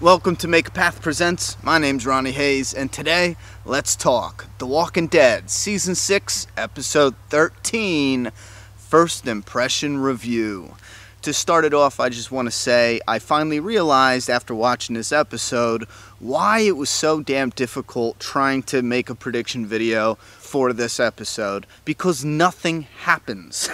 Welcome to Make a Path Presents. My name's Ronnie Hayes, and today, let's talk The Walking Dead, Season 6, Episode 13, First Impression Review. To start it off, I just want to say I finally realized after watching this episode why it was so damn difficult trying to make a prediction video for this episode, because nothing happens.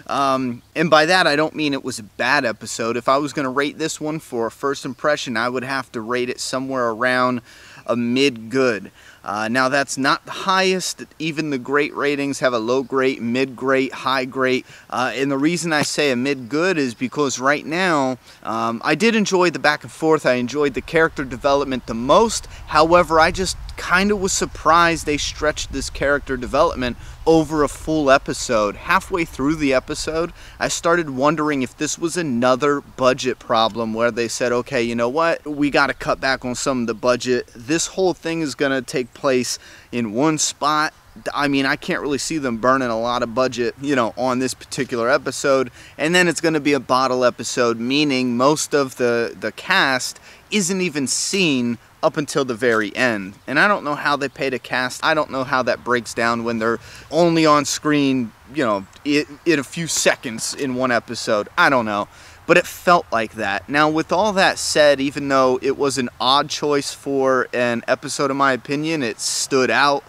And by that, I don't mean it was a bad episode. If I was going to rate this one for a first impression, I would have to rate it somewhere around a mid-good. Now, that's not the highest. Even the great ratings have a low grade, mid-grade, high grade. And the reason I say a mid-good is because right now, I did enjoy the back and forth. I enjoyed the character development the most. However, I just kind of was surprised they stretched this character development over a full episode. Halfway through the episode, I started wondering if this was another budget problem where they said, okay, you know what, we got to cut back on some of the budget. This whole thing is going to take place in one spot. I mean, I can't really see them burning a lot of budget, on this particular episode. And then it's going to be a bottle episode, meaning most of the cast isn't even seen up until the very end. And I don't know how they pay to cast. I don't know how that breaks down when they're only on screen, in a few seconds in one episode. I don't know. But it felt like that. Now, with all that said, even though it was an odd choice for an episode, in my opinion, it stood out.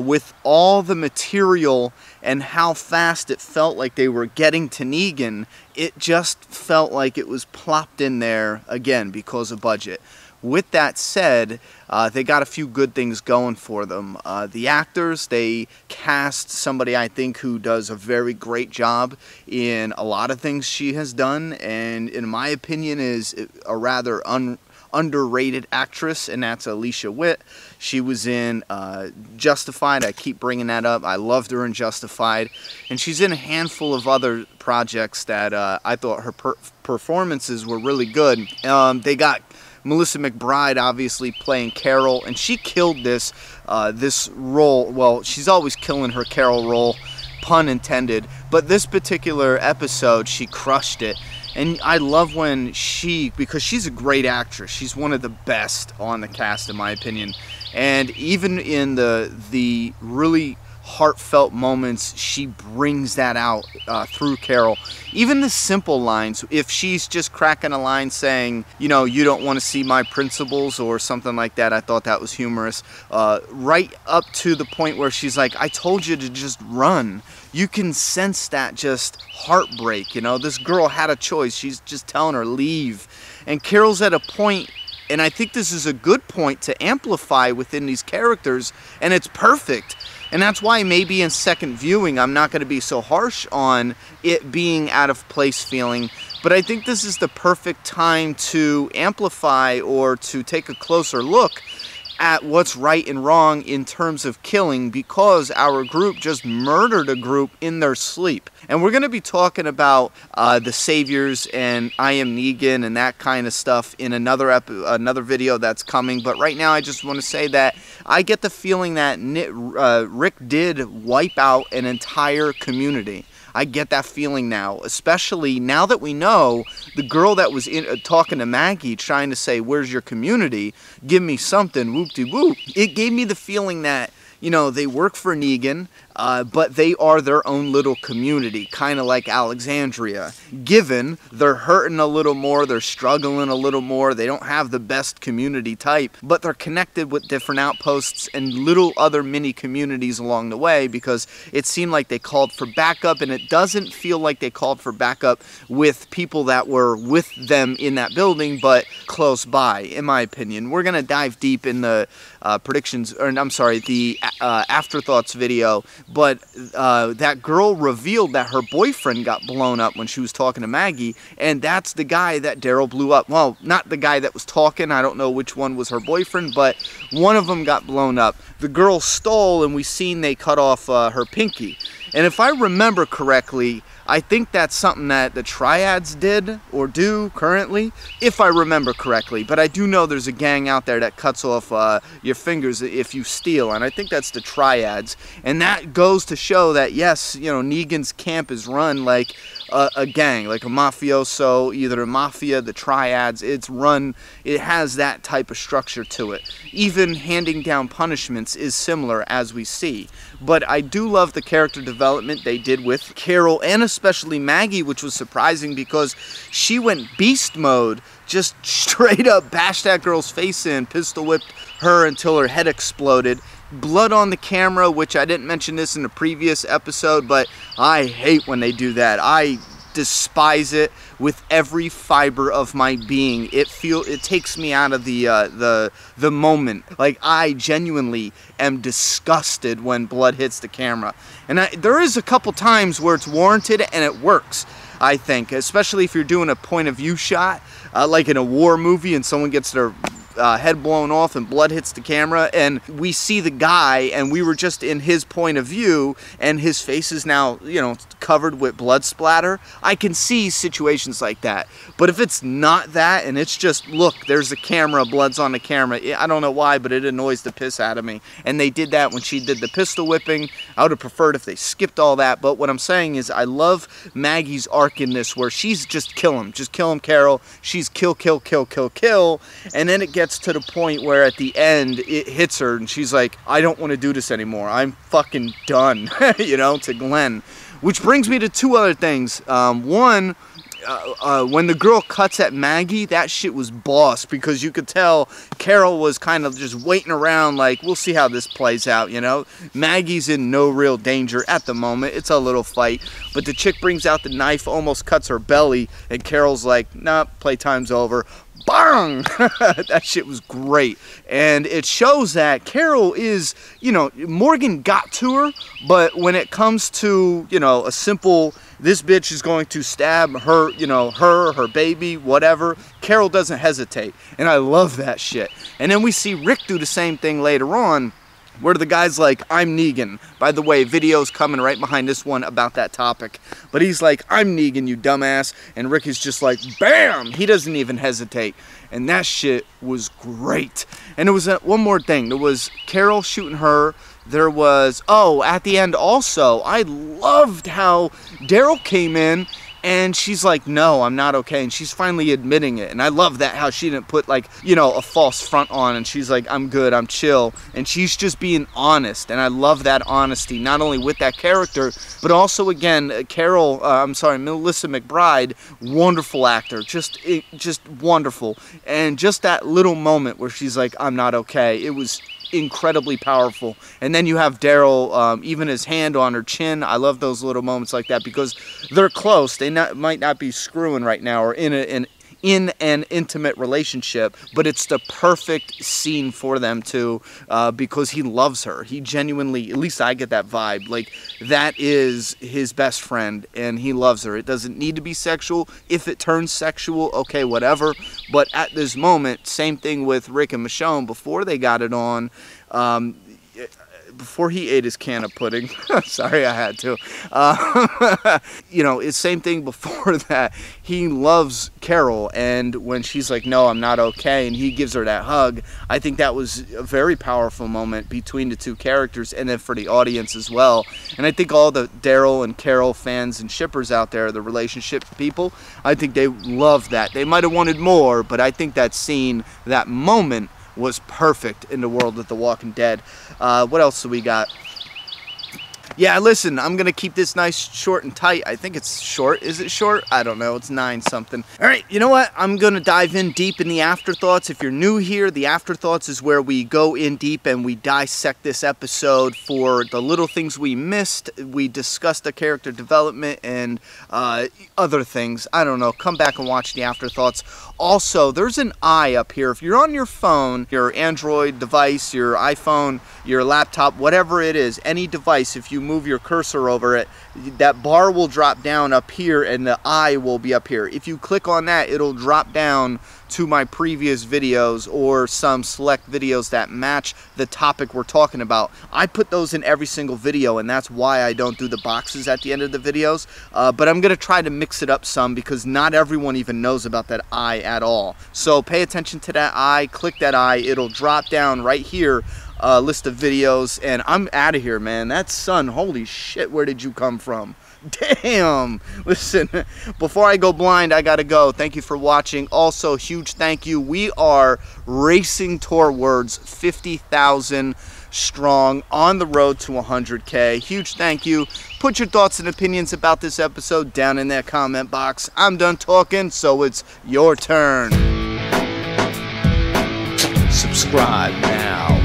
With all the material and how fast it felt like they were getting to Negan, it just felt like it was plopped in there, again, because of budget. With that said, they got a few good things going for them. The actors, they cast somebody I think who does a very great job in a lot of things she has done, and in my opinion is a rather underrated actress, and that's Alicia Witt. She was in Justified. I keep bringing that up. I loved her in Justified, and she's in a handful of other projects that I thought her performances were really good. They got Melissa McBride obviously playing Carol, and she killed this role. Well, she's always killing her Carol role, pun intended, but this particular episode she crushed it. And I love when because she's a great actress. She's one of the best on the cast, in my opinion. And even in the really heartfelt moments, she brings that out through Carol. Even the simple lines, if she's just cracking a line saying, you don't want to see my principles or something like that, I thought that was humorous. Right up to the point where she's like, I told you to just run. You can sense that just heartbreak, This girl had a choice. She's just telling her, leave. And Carol's at a point, and I think this is a good point to amplify within these characters, and it's perfect. And that's why maybe in second viewing, I'm not going to be so harsh on it being out of place feeling. But I think this is the perfect time to amplify or to take a closer look at what's right and wrong in terms of killing, because our group just murdered a group in their sleep. And we're going to be talking about the Saviors and I Am Negan and that kind of stuff in another video that's coming. But right now I just want to say that I get the feeling that Rick did wipe out an entire community. I get that feeling now, especially now that we know the girl that was talking to Maggie, trying to say, where's your community? Give me something, whoop-de-whoop. It gave me the feeling that, they work for Negan, but they are their own little community, kind of like Alexandria. Given they're hurting a little more, they're struggling a little more, they don't have the best community type, but they're connected with different outposts and little other mini communities along the way, because it seemed like they called for backup, and it doesn't feel like they called for backup with people that were with them in that building, but close by, in my opinion. We're going to dive deep in the the afterthoughts video, but that girl revealed that her boyfriend got blown up when she was talking to Maggie, and that's the guy that Daryl blew up. Well, not the guy that was talking. I don't know which one was her boyfriend, but one of them got blown up. The girl stole, and we seen they cut off her pinky. And if I remember correctly, I think that's something that the Triads did or do currently, if I remember correctly. But I do know there's a gang out there that cuts off your fingers if you steal, and I think that's the Triads. And that goes to show that, yes, Negan's camp is run like a gang, like a mafioso, either a mafia, the triads. It has that type of structure to it. Even handing down punishments is similar, as we see. But I do love the character development they did with Carol, and especially Maggie, which was surprising because she went beast mode, just straight up bashed that girl's face in, pistol whipped her until her head exploded. Blood on the camera, which I didn't mention this in the previous episode, but I hate when they do that. I despise it with every fiber of my being. It takes me out of the moment. Like, I genuinely am disgusted when blood hits the camera. And there is a couple times where it's warranted and it works, I think, especially if you're doing a point of view shot, like in a war movie and someone gets their head blown off and blood hits the camera, and we see the guy and we were just in his point of view and his face is now, you know, covered with blood splatter. I can see situations like that. But if it's not that and it's just, look, there's the camera, blood's on the camera, I don't know why, but it annoys the piss out of me. And they did that when she did the pistol whipping. I would have preferred if they skipped all that. But what I'm saying is I love Maggie's arc in this, where she's just kill him, Carol. She's kill, and then it gets to the point where at the end it hits her and she's like, I don't want to do this anymore, I'm fucking done. You know, to Glenn. Which brings me to two other things. One, when the girl cuts at Maggie, that shit was boss, because you could tell Carol was kind of just waiting around like, we'll see how this plays out, you know. Maggie's in no real danger at the moment. It's a little fight, but the chick brings out the knife, almost cuts her belly, and Carol's like, nah, playtime's over. Bang! That shit was great. And it shows that Carol is, you know, Morgan got to her, but when it comes to, you know, a simple, this bitch is going to stab her, you know, her baby, whatever, Carol doesn't hesitate. And I love that shit. And then we see Rick do the same thing later on, where the guy's like, I'm Negan. By the way, video's coming right behind this one about that topic. But he's like, I'm Negan, you dumbass. And Rick is just like, bam! He doesn't even hesitate. And that shit was great. And there was one more thing. There was Carol shooting her. There was, at the end also, I loved how Daryl came in and she's like, no, I'm not okay. And she's finally admitting it. And I love that, how she didn't put, like, you know, a false front on. And she's like, I'm good, I'm chill. And she's just being honest. And I love that honesty, not only with that character, but also, again, Melissa McBride, wonderful actor. Just wonderful. And just that little moment where she's like, I'm not okay. It was incredibly powerful. And then you have Daryl, even his hand on her chin. I love those little moments like that because they're close. They might not be screwing right now or in an intimate relationship, but it's the perfect scene for them too, because he loves her. He genuinely, at least I get that vibe, like that is his best friend and he loves her. It doesn't need to be sexual. If it turns sexual, okay, whatever. But at this moment, same thing with Rick and Michonne before they got it on. Before he ate his can of pudding. Sorry, I had to. You know, it's same thing before that. He loves Carol, and when she's like, no, I'm not okay, and he gives her that hug, I think that was a very powerful moment between the two characters, and then for the audience as well. And I think all the Daryl and Carol fans and shippers out there, the relationship people, I think they loved that. They might have wanted more, but I think that scene, that moment, was perfect in the world of The Walking Dead. What else do we got? Yeah, listen, I'm going to keep this nice, short, and tight. I think it's short. Is it short? I don't know. It's 9 something. All right, you know what? I'm going to dive in deep in the afterthoughts. If you're new here, the afterthoughts is where we go in deep and we dissect this episode for the little things we missed. We discuss the character development and other things. I don't know. Come back and watch the afterthoughts. Also, there's an eye up here. If you're on your phone, your Android device, your iPhone, your laptop, whatever it is, any device, if you move your cursor over it, that bar will drop down up here and the eye will be up here. If you click on that, it'll drop down to my previous videos or some select videos that match the topic we're talking about. I put those in every single video, and that's why I don't do the boxes at the end of the videos. But I'm going to try to mix it up some because not everyone even knows about that eye at all. So pay attention to that eye, click that eye, it'll drop down right here. List of videos, and I'm out of here, man. That sun, holy shit, where did you come from? Damn. Listen, before I go blind, I gotta go. Thank you for watching. Also, huge thank you. We are racing towards 50,000 strong on the road to 100K. Huge thank you. Put your thoughts and opinions about this episode down in that comment box. I'm done talking, so it's your turn. Subscribe now.